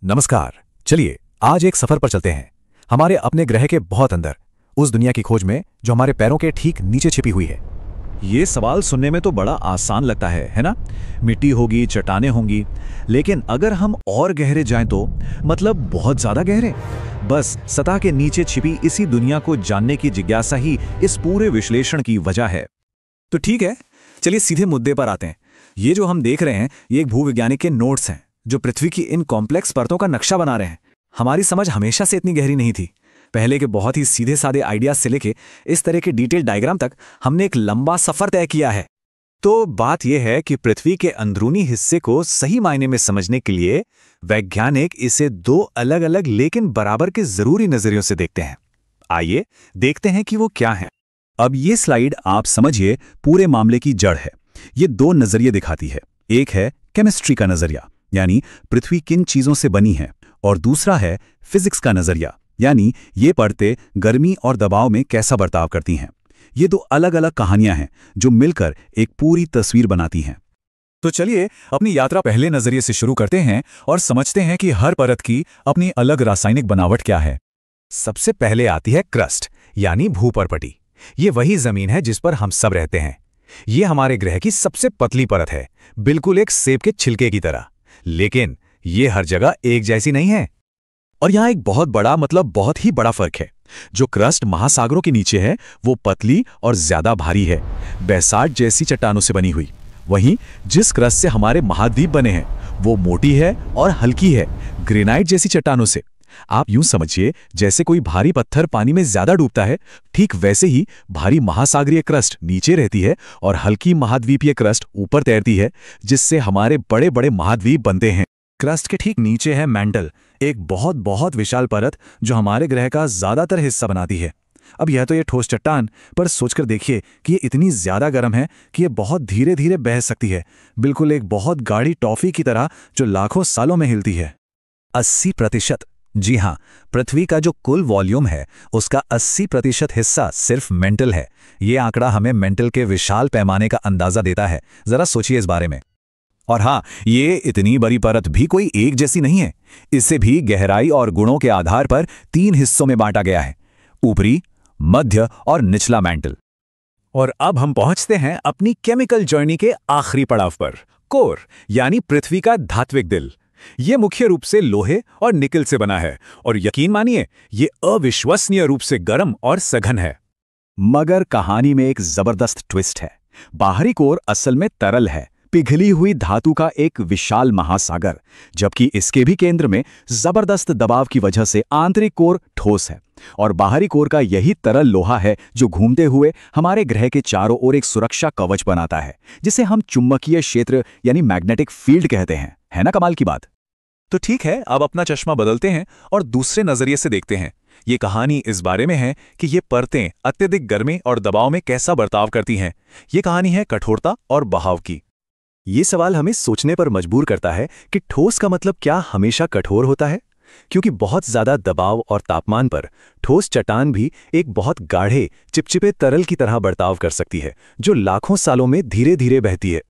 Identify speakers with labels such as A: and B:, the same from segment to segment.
A: नमस्कार। चलिए आज एक सफर पर चलते हैं हमारे अपने ग्रह के बहुत अंदर, उस दुनिया की खोज में जो हमारे पैरों के ठीक नीचे छिपी हुई है।
B: ये सवाल सुनने में तो बड़ा आसान लगता है ना? मिट्टी होगी, चट्टानें होंगी, लेकिन अगर हम और गहरे जाएं तो मतलब बहुत ज्यादा गहरे। बस सतह के नीचे छिपी इसी दुनिया को जानने की जिज्ञासा ही इस पूरे विश्लेषण की वजह है।
A: तो ठीक है, चलिए सीधे मुद्दे पर आते हैं। ये जो हम देख रहे हैं ये एक भूवैज्ञानिक के नोट्स हैं जो पृथ्वी की इन कॉम्प्लेक्स परतों का नक्शा बना रहे हैं। हमारी समझ हमेशा से इतनी गहरी नहीं थी। पहले के बहुत ही सीधे साधे आइडियाज से लेके इस तरह के डिटेल डायग्राम तक हमने एक लंबा सफर तय किया है।
B: तो बात यह है कि पृथ्वी के अंदरूनी हिस्से को सही मायने में समझने के लिए वैज्ञानिक इसे दो अलग अलग लेकिन बराबर के जरूरी नजरियों से देखते हैं। आइए देखते हैं कि वो क्या है। अब ये स्लाइड आप समझिए पूरे मामले की जड़ है। ये दो नजरिए दिखाती है। एक है केमिस्ट्री का नजरिया, यानी पृथ्वी किन चीजों से बनी है, और दूसरा है फिजिक्स का नजरिया, यानी ये परतें गर्मी और दबाव में कैसा बर्ताव करती हैं। ये दो अलग अलग कहानियां हैं जो मिलकर एक पूरी तस्वीर बनाती हैं।
A: तो चलिए अपनी यात्रा पहले नजरिए से शुरू करते हैं और समझते हैं कि हर परत की अपनी अलग रासायनिक बनावट क्या है। सबसे पहले आती है क्रस्ट, यानी भूपरपटी। ये वही जमीन है जिस पर हम सब रहते हैं। ये हमारे ग्रह की सबसे पतली परत है, बिल्कुल एक सेब के छिलके की तरह। लेकिन ये हर जगह एक जैसी नहीं है।
B: और यहां एक बहुत बड़ा बहुत ही बड़ा फर्क है। जो क्रस्ट महासागरों के नीचे है वो पतली और ज्यादा भारी है, बैसाल्ट जैसी चट्टानों से बनी हुई। वहीं जिस क्रस्ट से हमारे महाद्वीप बने हैं वो मोटी है और हल्की है, ग्रेनाइट जैसी चट्टानों से। आप यूं समझिए जैसे कोई भारी पत्थर पानी में ज्यादा डूबता है, ठीक वैसे ही भारी महासागरीय क्रस्ट नीचे रहती है और हल्की महाद्वीपीय क्रस्ट ऊपर तैरती है, जिससे हमारे बड़े बड़े महाद्वीप बनते हैं।
A: क्रस्ट के ठीक नीचे है मैंटल, एक बहुत बहुत विशाल परत जो हमारे ग्रह का ज्यादातर हिस्सा बनाती है। अब यह तो ये ठोस चट्टान, पर सोचकर देखिए कि ये इतनी ज्यादा गर्म है कि ये बहुत धीरे धीरे बह सकती है, बिल्कुल एक बहुत गाढ़ी टॉफी की तरह जो लाखों सालों में हिलती है।
B: 80%। जी हाँ, पृथ्वी का जो कुल वॉल्यूम है उसका 80% हिस्सा सिर्फ मेंटल है। ये आंकड़ा हमें मेंटल के विशाल पैमाने का अंदाजा देता है। जरा सोचिए इस बारे में। और हाँ, ये इतनी बड़ी परत भी कोई एक जैसी नहीं है। इसे भी गहराई और गुणों के आधार पर 3 हिस्सों में बांटा गया है, ऊपरी, मध्य और निचला मेंटल।
A: और अब हम पहुंचते हैं अपनी केमिकल जर्नी के आखिरी पड़ाव पर, कोर, यानी पृथ्वी का धात्विक दिल। ये मुख्य रूप से लोहे और निकल से बना है और यकीन मानिए ये अविश्वसनीय रूप से गर्म और सघन है।
B: मगर कहानी में एक जबरदस्त ट्विस्ट है। बाहरी कोर असल में तरल है, पिघली हुई धातु का एक विशाल महासागर, जबकि इसके भी केंद्र में जबरदस्त दबाव की वजह से आंतरिक कोर ठोस है। और बाहरी कोर का यही तरल लोहा है जो घूमते हुए हमारे ग्रह के चारों ओर एक सुरक्षा कवच बनाता है, जिसे हम चुंबकीय क्षेत्र यानी मैग्नेटिक फील्ड कहते हैं। है ना कमाल की बात?
A: तो ठीक है, अब अपना चश्मा बदलते हैं और दूसरे नजरिए से देखते हैं। ये कहानी इस बारे में है कि ये परतें अत्यधिक गर्मी और दबाव में कैसा बर्ताव करती हैं। ये कहानी है कठोरता और बहाव की।
B: ये सवाल हमें सोचने पर मजबूर करता है कि ठोस का मतलब क्या हमेशा कठोर होता है? क्योंकि बहुत ज्यादा दबाव और तापमान पर ठोस चट्टान भी एक बहुत गाढ़े चिपचिपे तरल की तरह बर्ताव कर सकती है, जो लाखों सालों में धीरे धीरे बहती है।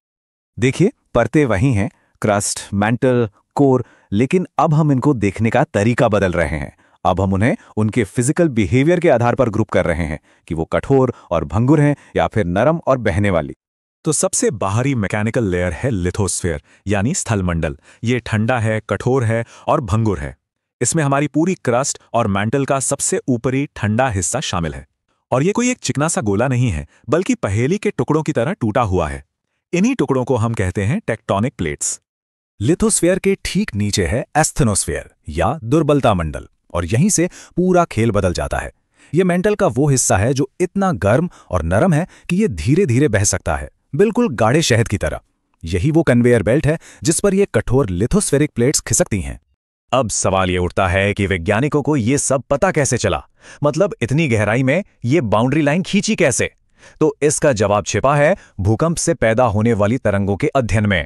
A: देखिए, परतें वही हैं, क्रस्ट, मैंटल, कोर, लेकिन अब हम इनको देखने का तरीका बदल रहे हैं। अब हम उन्हें उनके फिजिकल बिहेवियर के आधार पर ग्रुप कर रहे हैं कि वो कठोर और भंगुर हैं या फिर नरम और बहने वाली। तो सबसे बाहरी मैकेनिकल लेयर है लिथोस्फीयर, यानी स्थलमंडल। ये ठंडा है, कठोर है और भंगुर है। इसमें हमारी पूरी क्रस्ट और मैंटल का सबसे ऊपरी ठंडा हिस्सा शामिल है। और ये कोई एक चिकना सा गोला नहीं है, बल्कि पहेली के टुकड़ों की तरह टूटा हुआ है। इन्हीं टुकड़ों को हम कहते हैं टेक्टोनिक प्लेट्स।
B: लिथोस्फीयर के ठीक नीचे है एस्थेनोस्फीयर या दुर्बलता मंडल, और यहीं से पूरा खेल बदल जाता है। ये मेंटल का वो हिस्सा है जो इतना गर्म और नरम है कि ये धीरे धीरे बह सकता है, बिल्कुल गाढ़े शहद की तरह। यही वो कन्वेयर बेल्ट है जिस पर ये कठोर लिथोस्फेरिक प्लेट्स खिसकती हैं।
A: अब सवाल ये उठता है कि वैज्ञानिकों को ये सब पता कैसे चला, मतलब इतनी गहराई में ये बाउंड्री लाइन खींची कैसे? तो इसका जवाब छिपा है भूकंप से पैदा होने वाली तरंगों के अध्ययन में।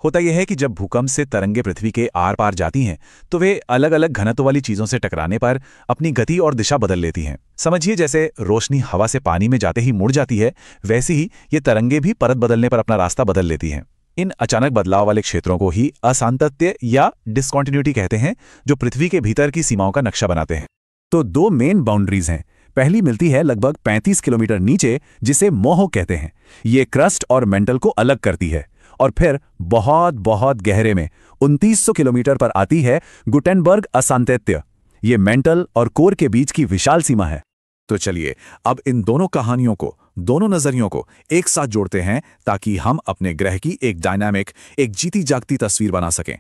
A: होता यह है कि जब भूकंप से तरंगें पृथ्वी के आर पार जाती हैं तो वे अलग अलग घनत्व वाली चीजों से टकराने पर अपनी गति और दिशा बदल लेती हैं। समझिए जैसे रोशनी हवा से पानी में जाते ही मुड़ जाती है, वैसे ही ये तरंगें भी परत बदलने पर अपना रास्ता बदल लेती हैं।
B: इन अचानक बदलाव वाले क्षेत्रों को ही असांतत्य या डिसकंटिन्यूटी कहते हैं, जो पृथ्वी के भीतर की सीमाओं का नक्शा बनाते हैं। तो दो मेन बाउंड्रीज हैं। पहली मिलती है लगभग 35 किलोमीटर नीचे, जिसे मोहो कहते हैं। ये क्रस्ट और मेंटल को अलग करती है। और फिर बहुत बहुत गहरे में 2900 किलोमीटर पर आती है गुटेनबर्ग असांतत्य। ये मेंटल और कोर के बीच की विशाल सीमा है। तो चलिए अब इन दोनों कहानियों को, दोनों नजरियों को एक साथ जोड़ते हैं ताकि हम अपने ग्रह की एक डायनामिक, एक जीती जागती तस्वीर बना सकें।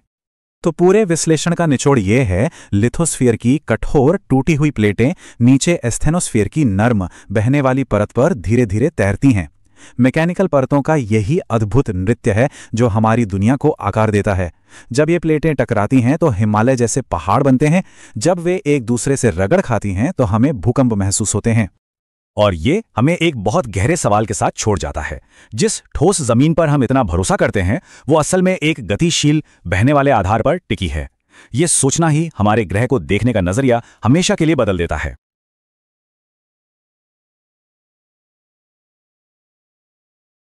A: तो पूरे विश्लेषण का निचोड़ ये है, लिथोस्फीयर की कठोर टूटी हुई प्लेटें नीचे एस्थेनोस्फीयर की नर्म बहने वाली परत पर धीरे धीरे तैरती हैं। मैकेनिकल परतों का यही अद्भुत नृत्य है जो हमारी दुनिया को आकार देता है। जब ये प्लेटें टकराती हैं तो हिमालय जैसे पहाड़ बनते हैं। जब वे एक दूसरे से रगड़ खाती हैं तो हमें भूकंप महसूस होते हैं।
B: और ये हमें एक बहुत गहरे सवाल के साथ छोड़ जाता है। जिस ठोस जमीन पर हम इतना भरोसा करते हैं, वो असल में एक गतिशील, बहने वाले आधार पर टिकी है। ये सोचना ही हमारे ग्रह को देखने का नजरिया हमेशा के लिए बदल देता है।